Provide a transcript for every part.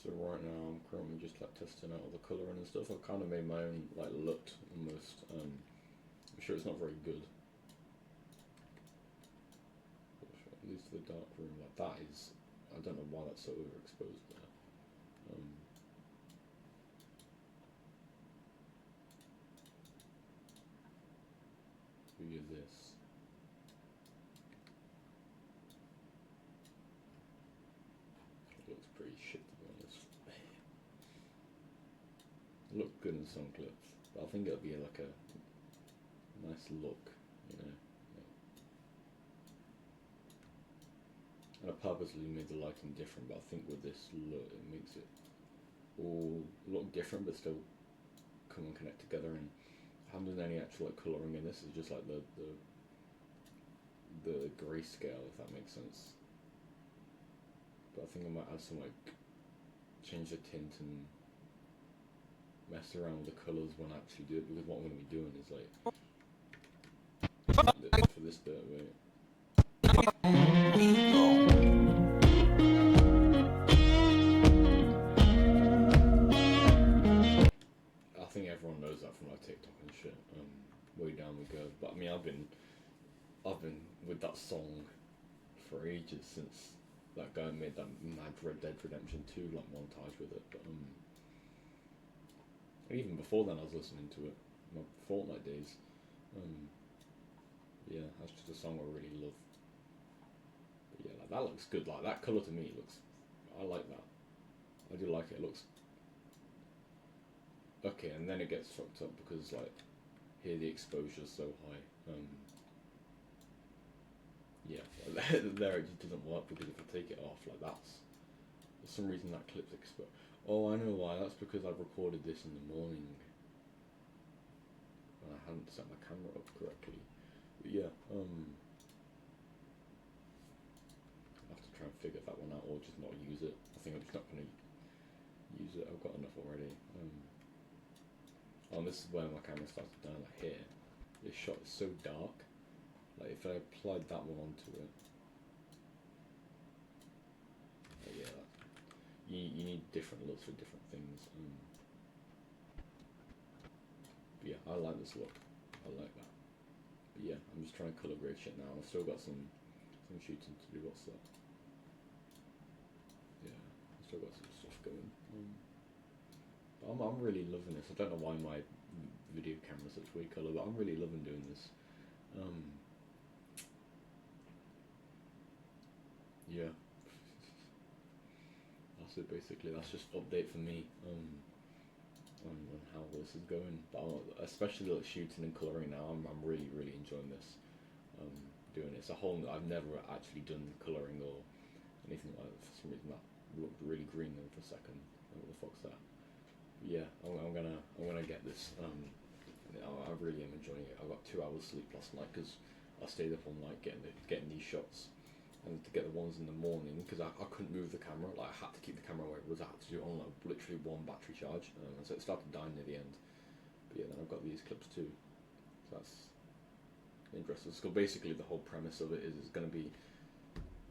So right now I'm currently just like testing out all the colouring and stuff. I've kind of made my own like look almost. I'm sure it's not very good. At least the dark room, like that is, I don't know why that's so overexposed there. We use this. It looks pretty shit to be honest. It looked good in some clips, but I think it'll be like a nice look, you know. And I purposely made the lighting different, but I think with this look, it makes it all look different, but still come and connect together. And I haven't done any actual like colouring in this. It's just like the grayscale, if that makes sense. But I think I might add some like change the tint and mess around with the colours when I actually do it, because what I'm going to be doing is like for this bit, wait. I think everyone knows that from like TikTok and shit. Way down we go. But I mean, I've been with that song for ages, since that guy made that mad Red Dead Redemption 2 like montage with it. But even before then, I was listening to it. My Fortnite days. Yeah, that's just a song I really love. But yeah, like, that looks good. Like that color to me looks. I like that. I do like it. It looks okay, and then it gets fucked up because like here the exposure's so high. Yeah, there it just doesn't work, because if I take it off, like that's for some reason that clip's exposed. Oh, I know why. That's because I've recorded this in the morning and I hadn't set my camera up correctly. But yeah, I have to try and figure that one out, or just not use it. I think I'm just not going to use it. I've got enough already. Oh, this is where my camera starts down, like here. This shot is so dark. Like if I applied that one onto it, yeah, you need different looks for different things. But yeah, I like this look. I like that. But yeah, I'm just trying to colour grade shit now. I've still got some shooting to do. What's that? Yeah, I've still got some stuff going. I'm really loving this. I don't know why my video camera's such weird colour, but I'm really loving doing this. Yeah, that's it basically. That's just update for me on how this is going. But especially like shooting and colouring now, I'm really enjoying this. Doing it. It's a whole. I've never actually done colouring or anything like that. For some reason that looked really green there for a second. What the fuck's that? But yeah, I'm gonna get this. I really am enjoying it. I got 2 hours sleep last night because I stayed up all night getting these shots, and to get the ones in the morning, because I couldn't move the camera. Like I had to keep the camera where it was. I had to do it on like literally one battery charge, and so it started dying near the end. But yeah, then I've got these clips too. So that's interesting. So basically, the whole premise of it is it's going to be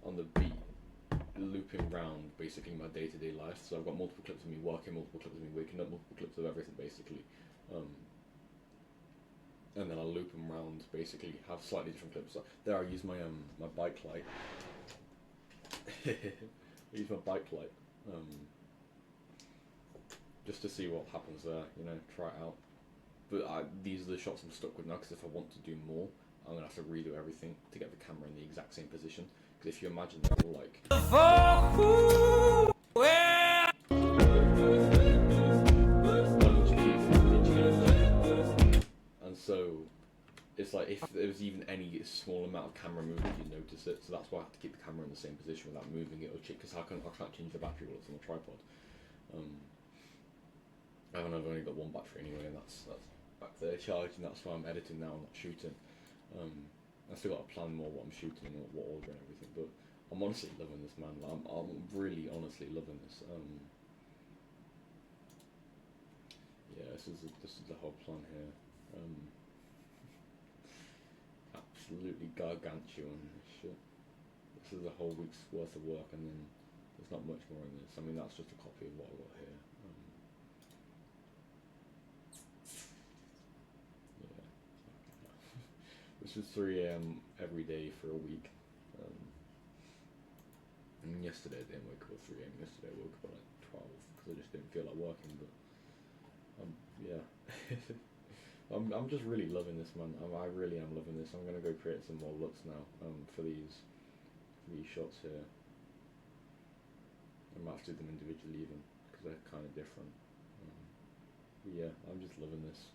on the beat, looping round basically my day-to-day life. So I've got multiple clips of me working, multiple clips of me waking up, multiple clips of everything basically. And then I'll loop them round, basically have slightly different clips. So there I use my my bike light. I use my bike light just to see what happens there, you know, try it out. But these are the shots I'm stuck with now, because if I want to do more, I'm going to have to redo everything to get the camera in the exact same position. Because if you imagine, they're all like... And so it's like if there was even any small amount of camera movement, you'd notice it. So that's why I have to keep the camera in the same position without moving it or check, because I can't change the battery while it's on the tripod. I've only got one battery anyway, and that's back there charging. That's why I'm editing now, not shooting. I still got to plan more what I'm shooting and what order and everything. But I'm honestly loving this, man. I'm really honestly loving this. Yeah, this is the whole plan here. Absolutely gargantuan shit. This is a whole week's worth of work, and then There's not much more in this. I mean, that's just a copy of what I got here. Yeah. This was 3 a.m. every day for a week. And yesterday I didn't wake up at 3 a.m. Yesterday I woke up at like 12 because I just didn't feel like working. But yeah, I'm just really loving this, man. I really am loving this. I'm gonna go create some more looks now. For these shots here. I might have to do them individually even because they're kind of different. But yeah, I'm just loving this.